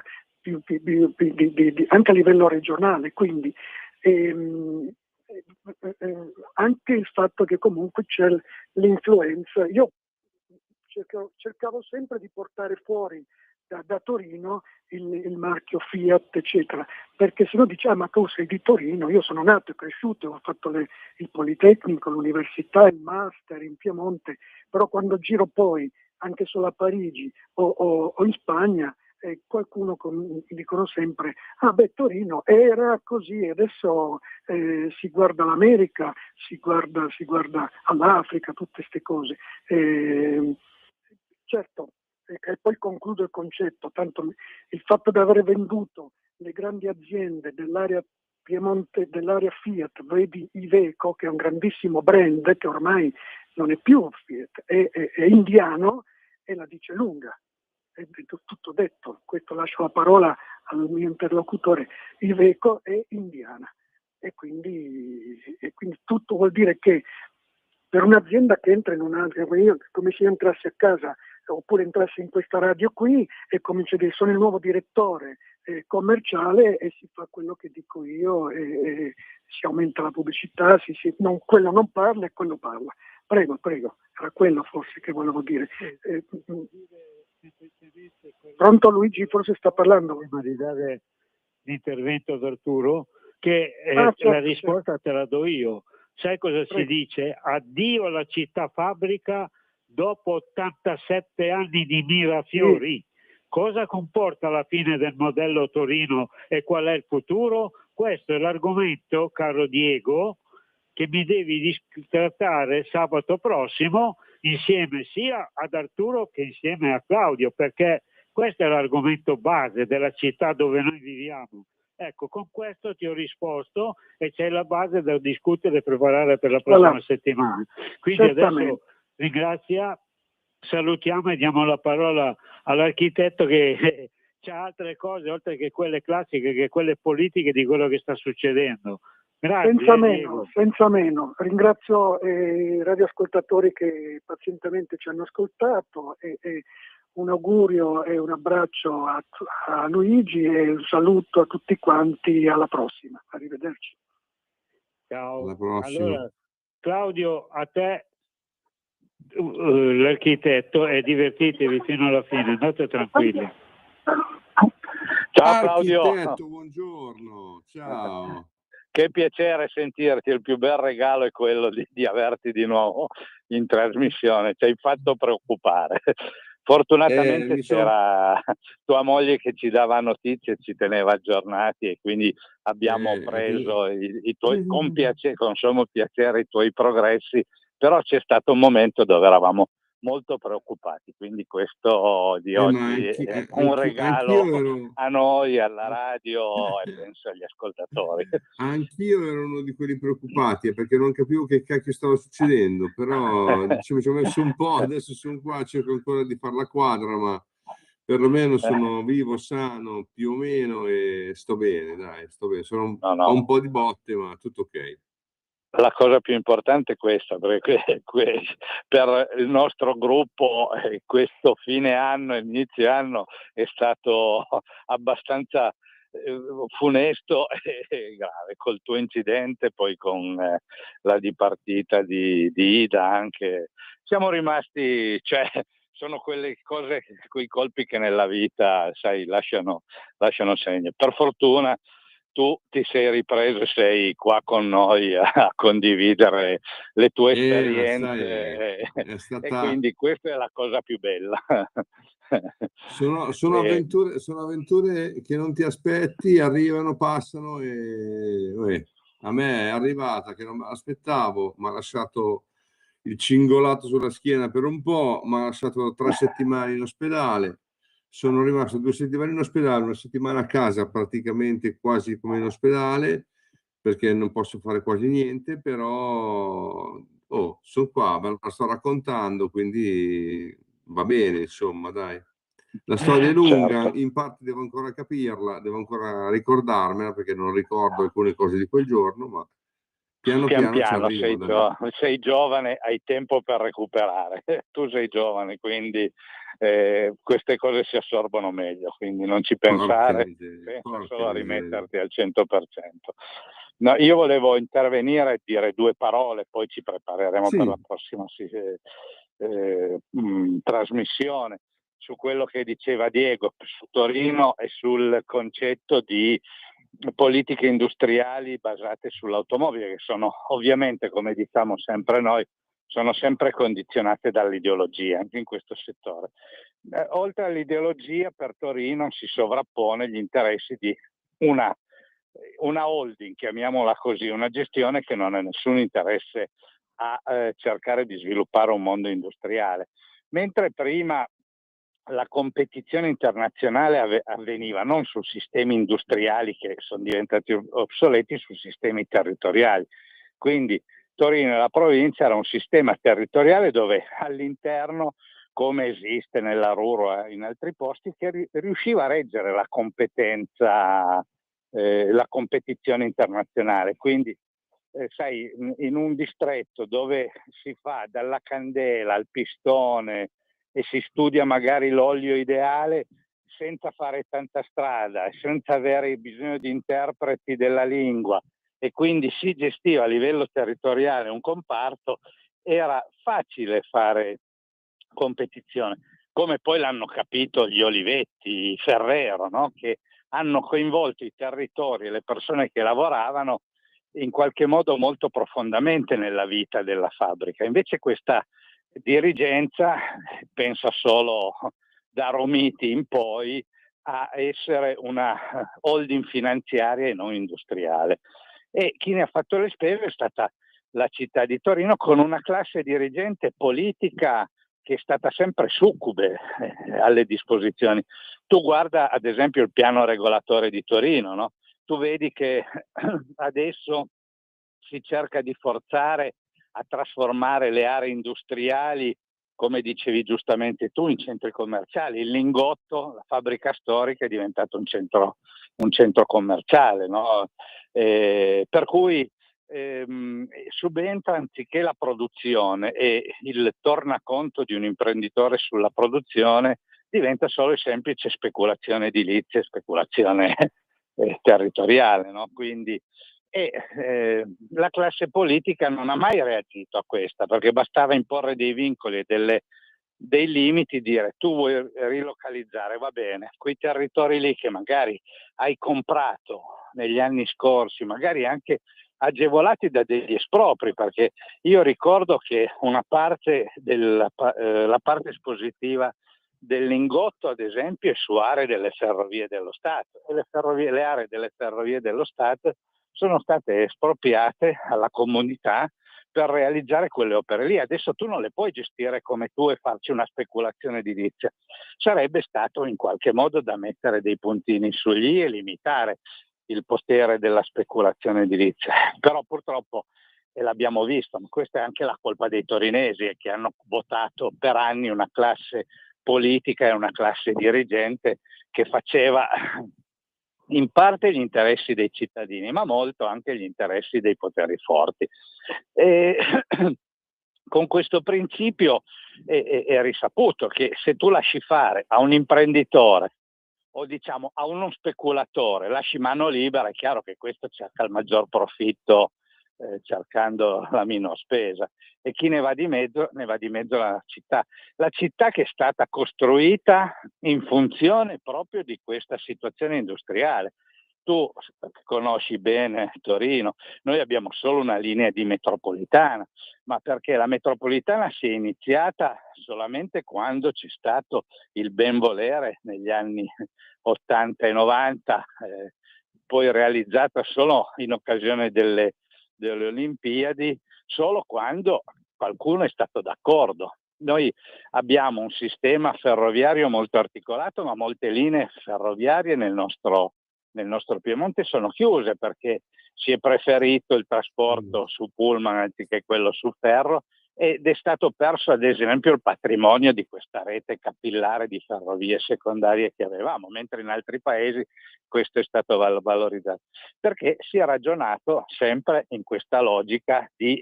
Speaker 11: anche a livello regionale, quindi anche il fatto che comunque c'è l'influenza. Io cercavo sempre di portare fuori da Torino il marchio Fiat, eccetera, perché se no dice ma tu sei di Torino, io sono nato e cresciuto, ho fatto il Politecnico, l'università, il master in Piemonte, però quando giro poi anche solo a Parigi o in Spagna, qualcuno dicono sempre Torino era così, adesso si guarda l'America, si guarda all'Africa, tutte queste cose. Certo, e poi concludo il concetto, tanto il fatto di aver venduto le grandi aziende dell'area Piemonte, dell'area Fiat, vedi Iveco, che è un grandissimo brand che ormai non è più Fiat, è indiano, e la dice lunga. È tutto detto, questo lascio la parola al mio interlocutore. Iveco è indiana e quindi tutto vuol dire che per un'azienda che entra in un'altra, come se io entrassi a casa oppure entrassi in questa radio qui e cominci a dire sono il nuovo direttore commerciale e si fa quello che dico io e si aumenta la pubblicità, quello non parla e quello parla. Prego, era quello forse che volevo dire. Pronto Luigi, forse sta parlando?
Speaker 3: Prima di dare l'intervento ad Arturo, che
Speaker 11: certo,
Speaker 3: la risposta te la do io. Sai cosa si dice? Addio alla città fabbrica dopo 87 anni di Mirafiori. Cosa comporta la fine del modello Torino e qual è il futuro? Questo è l'argomento, caro Diego, che mi devi trattare sabato prossimo insieme sia ad Arturo che insieme a Claudio, perché questo è l'argomento base della città dove noi viviamo. Ecco, con questo ti ho risposto e c'è la base da discutere e preparare per la prossima settimana. Quindi adesso salutiamo e diamo la parola all'architetto che c'ha altre cose oltre che quelle classiche, che quelle politiche di quello che sta succedendo. Grazie.
Speaker 11: Senza meno. Ringrazio i radioascoltatori che pazientemente ci hanno ascoltato e un augurio e un abbraccio a Luigi e un saluto a tutti quanti. Alla prossima. Arrivederci.
Speaker 3: Ciao.
Speaker 6: Alla prossima.
Speaker 3: Allora, Claudio, a te l'architetto e divertitevi fino alla fine, andate tranquilli.
Speaker 12: Ciao Claudio.
Speaker 6: Architetto, buongiorno. Ciao.
Speaker 12: Che piacere sentirti, il più bel regalo è quello di averti di nuovo in trasmissione, ci hai fatto preoccupare. Fortunatamente c'era tua moglie che ci dava notizie, ci teneva aggiornati e quindi abbiamo preso i tuoi, con sommo piacere i tuoi progressi, però c'è stato un momento dove eravamo molto preoccupati, quindi questo di oggi è un regalo a noi, alla radio e penso agli ascoltatori.
Speaker 6: Anch'io ero uno di quelli preoccupati perché non capivo che cacchio stava succedendo, però diciamo, ci ho messo un po', adesso sono qua, cerco ancora di fare la quadra, ma perlomeno sono vivo, sano, più o meno e sto bene, dai, sto bene. Ho un po' di botte, ma tutto ok.
Speaker 12: La cosa più importante è questa, perché per il nostro gruppo questo fine anno, inizio anno è stato abbastanza funesto e grave, col tuo incidente, poi con la dipartita di Ida anche. Siamo rimasti, sono quelle cose, quei colpi che nella vita, sai, lasciano segno. Per fortuna tu ti sei ripreso e sei qua con noi a condividere le tue esperienze e quindi questa è la cosa più bella.
Speaker 6: Sono avventure che non ti aspetti, arrivano, passano e a me è arrivata che non me l'aspettavo, mi ha lasciato il cingolato sulla schiena per un po', mi ha lasciato 3 settimane in ospedale. Sono rimasto 2 settimane in ospedale, 1 settimana a casa, praticamente quasi come in ospedale, perché non posso fare quasi niente, però sono qua, ve la sto raccontando, quindi va bene, insomma, dai. La storia è lunga, certo. In parte devo ancora capirla, devo ancora ricordarmela, perché non ricordo alcune cose di quel giorno, ma piano ci arrivo.
Speaker 12: Sei giovane, hai tempo per recuperare. Tu sei giovane, quindi queste cose si assorbono meglio, quindi non ci pensare, pensa solo a rimetterti al 100%. No, io volevo intervenire e dire 2 parole, poi ci prepareremo per la prossima trasmissione, su quello che diceva Diego su Torino e sul concetto di politiche industriali basate sull'automobile, che sono ovviamente, come diciamo sempre noi, sono sempre condizionate dall'ideologia, anche in questo settore. Oltre all'ideologia, per Torino si sovrappone gli interessi di una holding, chiamiamola così, una gestione che non ha nessun interesse a cercare di sviluppare un mondo industriale. Mentre prima la competizione internazionale avveniva non su sistemi industriali che sono diventati obsoleti, su sistemi territoriali. Quindi Torino e la provincia era un sistema territoriale dove all'interno, come esiste nella Ruhr e in altri posti, che riusciva a reggere la competenza, la competizione internazionale. Quindi sai, in un distretto dove si fa dalla candela al pistone, e si studia magari l'olio ideale senza fare tanta strada e senza avere bisogno di interpreti della lingua, e quindi si gestiva a livello territoriale un comparto, era facile fare competizione, come poi l'hanno capito gli Olivetti, Ferrero, no? Che hanno coinvolto i territori e le persone che lavoravano in qualche modo molto profondamente nella vita della fabbrica. Invece questa dirigenza pensa solo da Romiti in poi a essere una holding finanziaria e non industriale. E chi ne ha fatto le spese è stata la città di Torino, con una classe dirigente politica che è stata sempre succube alle disposizioni. Tu guarda ad esempio il piano regolatore di Torino, no? Tu vedi che adesso si cerca di forzare a trasformare le aree industriali, come dicevi giustamente tu, in centri commerciali. Il Lingotto, la fabbrica storica, è diventato un centro commerciale, no? Per cui subentra, anziché la produzione e il tornaconto di un imprenditore sulla produzione, diventa solo semplice speculazione edilizia e speculazione territoriale, no? Quindi la classe politica non ha mai reagito a questa, perché bastava imporre dei vincoli e dei limiti, dire tu vuoi rilocalizzare, va bene, quei territori lì che magari hai comprato negli anni scorsi, magari anche agevolati da degli espropri, perché io ricordo che una parte la parte espositiva del Lingotto, ad esempio, è su aree delle ferrovie dello Stato, e le aree delle ferrovie dello Stato sono state espropriate alla comunità per realizzare quelle opere lì. Adesso tu non le puoi gestire come tu e farci una speculazione edilizia. Sarebbe stato in qualche modo da mettere dei puntini sugli i e limitare il potere della speculazione edilizia. Però purtroppo, e l'abbiamo visto, ma questa è anche la colpa dei torinesi, che hanno votato per anni una classe politica e una classe dirigente che faceva in parte gli interessi dei cittadini, ma molto anche gli interessi dei poteri forti. E con questo principio è risaputo che se tu lasci fare a un imprenditore o diciamo a uno speculatore, lasci mano libera, è chiaro che questo cerca il maggior profitto cercando la minor spesa, e chi ne va di mezzo la città che è stata costruita in funzione proprio di questa situazione industriale. Tu conosci bene Torino, noi abbiamo solo una linea di metropolitana, ma perché la metropolitana si è iniziata solamente quando c'è stato il benvolere negli anni 80 e 90, poi realizzata solo in occasione delle Olimpiadi, solo quando qualcuno è stato d'accordo. Noi abbiamo un sistema ferroviario molto articolato, ma molte linee ferroviarie nel nostro Piemonte sono chiuse perché si è preferito il trasporto su pullman anziché quello su ferro, ed è stato perso ad esempio il patrimonio di questa rete capillare di ferrovie secondarie che avevamo, mentre in altri paesi questo è stato valorizzato, perché si è ragionato sempre in questa logica di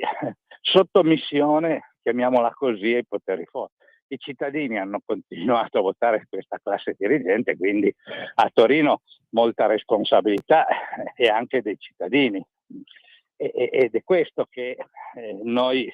Speaker 12: sottomissione, chiamiamola così, ai poteri forti. I cittadini hanno continuato a votare questa classe dirigente, quindi a Torino molta responsabilità è anche dei cittadini, ed è questo che noi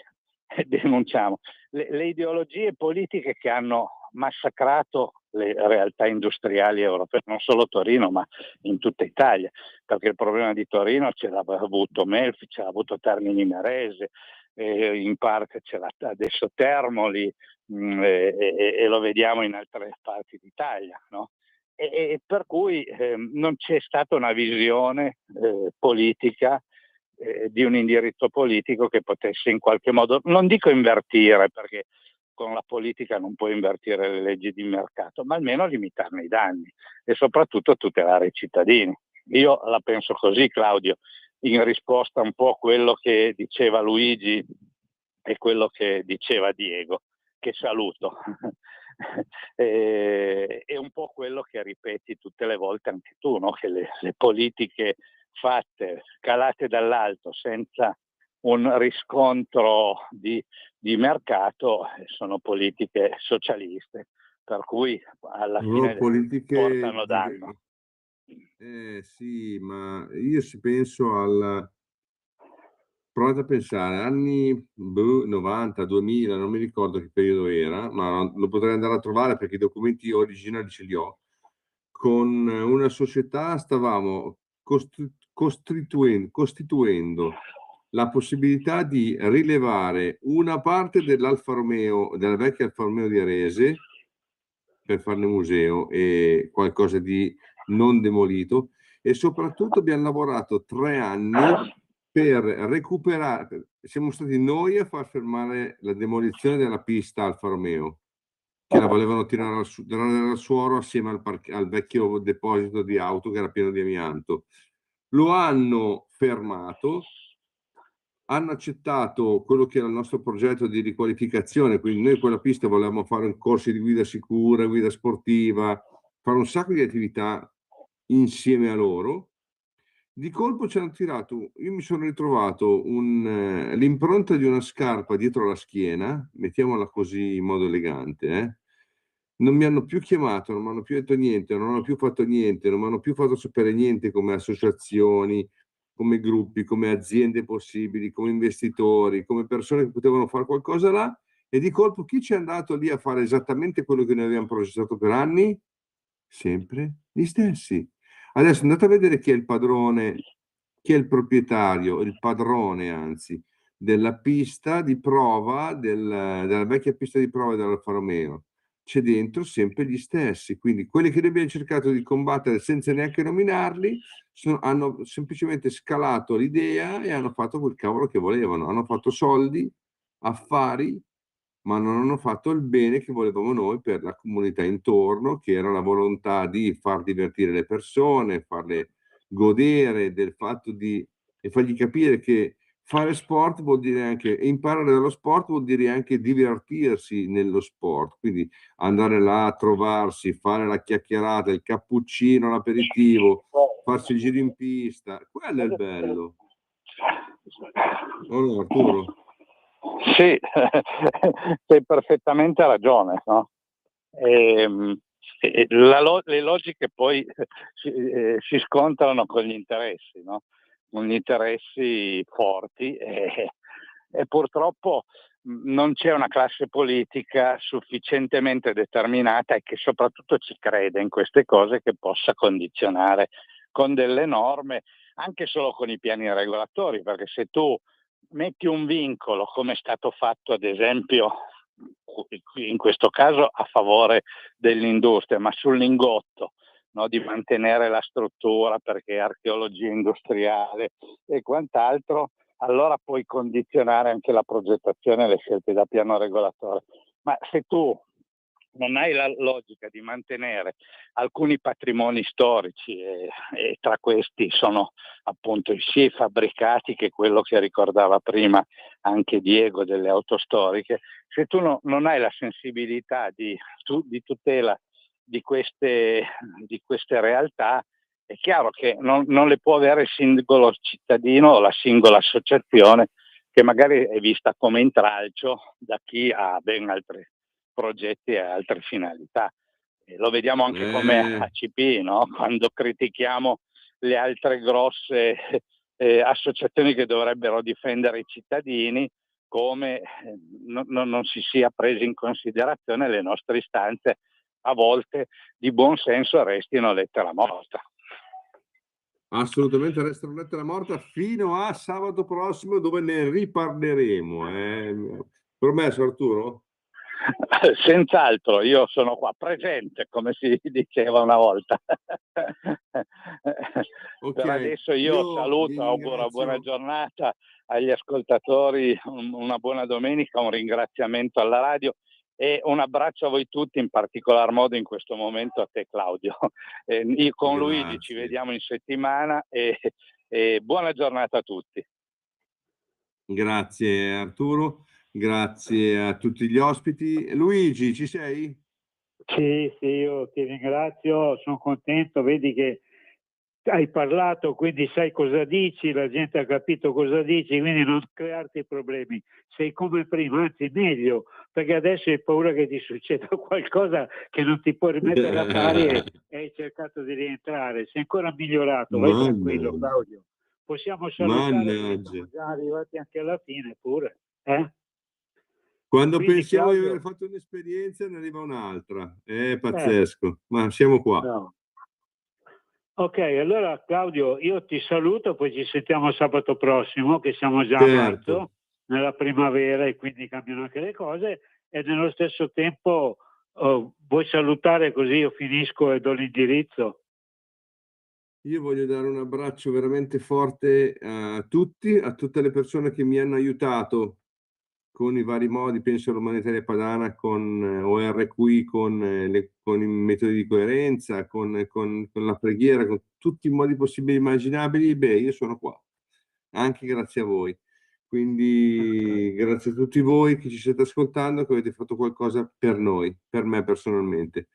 Speaker 12: denunciamo. Le ideologie politiche che hanno massacrato le realtà industriali europee, non solo Torino ma in tutta Italia, perché il problema di Torino ce l'ha avuto Melfi, ce l'ha avuto Termini Imerese, in parte ce l'ha adesso Termoli, e lo vediamo in altre parti d'Italia, no? E per cui non c'è stata una visione politica, di un indirizzo politico che potesse in qualche modo, non dico invertire, perché con la politica non puoi invertire le leggi di mercato, ma almeno limitarne i danni e soprattutto tutelare i cittadini. Io la penso così, Claudio, in risposta un po' a quello che diceva Luigi e quello che diceva Diego, che saluto. È un po' quello che ripeti tutte le volte anche tu, no? Che le politiche fatte, calate dall'alto, senza un riscontro di mercato, sono politiche socialiste, per cui alla fine portano danno.
Speaker 6: Sì, ma io si penso al... Provate a pensare, anni 90, 2000, non mi ricordo che periodo era, ma lo potrei andare a trovare perché i documenti originali ce li ho. Con una società stavamo costituendo la possibilità di rilevare una parte dell'Alfa Romeo, della vecchia Alfa Romeo di Arese, per farne museo e qualcosa di non demolito, e soprattutto abbiamo lavorato 3 anni per recuperare, siamo stati noi a far fermare la demolizione della pista Alfa Romeo, che la volevano tirare al suolo assieme al vecchio deposito di auto che era pieno di amianto. Lo hanno fermato, hanno accettato quello che era il nostro progetto di riqualificazione, quindi noi quella pista volevamo fare un corso di guida sicura, guida sportiva, fare un sacco di attività insieme a loro. Di colpo ci hanno tirato, io mi sono ritrovato l'impronta di una scarpa dietro la schiena, mettiamola così in modo elegante, Non mi hanno più chiamato, non mi hanno più detto niente, non hanno più fatto niente, non mi hanno più fatto sapere niente come associazioni, come gruppi, come aziende possibili, come investitori, come persone che potevano fare qualcosa là, e di colpo chi ci è andato lì a fare esattamente quello che noi abbiamo progettato per anni? Sempre gli stessi. Adesso andate a vedere chi è il padrone, chi è il proprietario, il padrone anzi, della pista di prova, della vecchia pista di prova dell'Alfa Romeo. C'è dentro sempre gli stessi, quindi quelli che noi abbiamo cercato di combattere senza neanche nominarli, hanno semplicemente scalato l'idea e hanno fatto quel cavolo che volevano, hanno fatto soldi, affari, ma non hanno fatto il bene che volevamo noi per la comunità intorno, che era la volontà di far divertire le persone, farle godere del fatto e fargli capire che fare sport vuol dire anche imparare dallo sport, vuol dire anche divertirsi nello sport, quindi andare là a trovarsi, fare la chiacchierata, il cappuccino, l'aperitivo, farsi il giro in pista, quello è il bello. Oh no, Arturo?
Speaker 12: Sì, hai perfettamente ragione, no? Le logiche poi si scontrano con gli interessi, no? Con gli interessi forti e purtroppo non c'è una classe politica sufficientemente determinata e che soprattutto ci crede in queste cose, che possa condizionare con delle norme, anche solo con i piani regolatori, perché se tu metti un vincolo, come è stato fatto ad esempio in questo caso a favore dell'industria, ma sul lingotto, no, di mantenere la struttura perché è archeologia industriale e quant'altro, allora puoi condizionare anche la progettazione e le scelte da piano regolatore. Ma se tu non hai la logica di mantenere alcuni patrimoni storici e tra questi sono appunto sia i fabbricati che quello che ricordava prima anche Diego delle auto storiche, se tu non hai la sensibilità di tutela di queste realtà, è chiaro che non le può avere il singolo cittadino o la singola associazione, che magari è vista come intralcio da chi ha ben altri progetti e altre finalità. Lo vediamo anche come ACP, no? Quando critichiamo le altre grosse associazioni che dovrebbero difendere i cittadini, come non si sia preso in considerazione le nostre istanze, a volte di buon senso, restino lettera morta.
Speaker 6: Assolutamente restano lettera morta fino a sabato prossimo, dove ne riparleremo. Promesso, Arturo?
Speaker 12: Senz'altro, io sono qua presente, come si diceva una volta.
Speaker 6: Okay,
Speaker 12: per adesso io saluto, auguro una buona giornata agli ascoltatori, una buona domenica, un ringraziamento alla radio e un abbraccio a voi tutti, in particolar modo in questo momento a te, Claudio. Io con Luigi ci vediamo in settimana e buona giornata a tutti.
Speaker 6: Grazie Arturo, grazie a tutti gli ospiti. Luigi, ci sei?
Speaker 3: Sì, io ti ringrazio, sono contento, vedi che hai parlato, quindi sai cosa dici, la gente ha capito cosa dici, quindi non crearti problemi. Sei come prima, anzi meglio, perché adesso hai paura che ti succeda qualcosa che non ti puoi rimettere a pari e hai cercato di rientrare. Sei ancora migliorato, vai tranquillo, Claudio. Possiamo salutare, siamo già arrivati anche alla fine pure.
Speaker 6: Quando
Speaker 3: Quindi,
Speaker 6: pensiamo
Speaker 3: Claudio,
Speaker 6: di aver fatto un'esperienza ne arriva un'altra, è pazzesco, ma siamo qua.
Speaker 3: No. Ok, allora Claudio, io ti saluto, poi ci sentiamo sabato prossimo, che siamo già a marzo, nella primavera, e quindi cambiano anche le cose, e nello stesso tempo vuoi salutare, così io finisco e do l'indirizzo?
Speaker 6: Io voglio dare un abbraccio veramente forte a tutti, a tutte le persone che mi hanno aiutato con i vari modi, penso all'Umanitaria Padana, con ORQI, con i metodi di coerenza, con la preghiera, con tutti i modi possibili e immaginabili. Beh, io sono qua, anche grazie a voi. Quindi grazie a tutti voi che ci state ascoltando, che avete fatto qualcosa per noi, per me personalmente.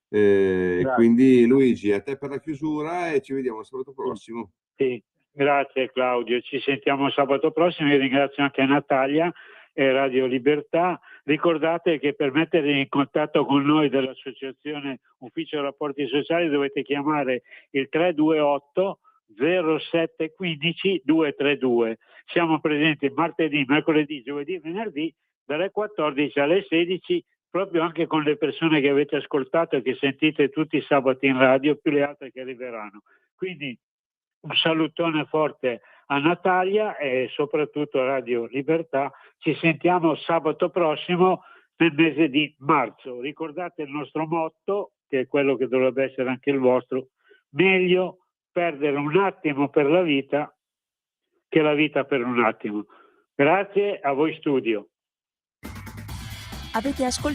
Speaker 6: Quindi Luigi, a te per la chiusura e ci vediamo sabato prossimo.
Speaker 3: Sì, grazie Claudio, ci sentiamo sabato prossimo. Io ringrazio anche Natalia e Radio Libertà. Ricordate che per mettere in contatto con noi dell'Associazione Ufficio Rapporti Sociali dovete chiamare il 328 0715 232. Siamo presenti martedì, mercoledì, giovedì e venerdì dalle 14 alle 16, proprio anche con le persone che avete ascoltato e che sentite tutti i sabati in radio, più le altre che arriveranno. Quindi un salutone forte a Natalia e soprattutto a Radio Libertà. Ci sentiamo sabato prossimo nel mese di marzo. Ricordate il nostro motto, che è quello che dovrebbe essere anche il vostro: meglio perdere un attimo per la vita che la vita per un attimo. Grazie a voi studio.
Speaker 1: Avete ascoltato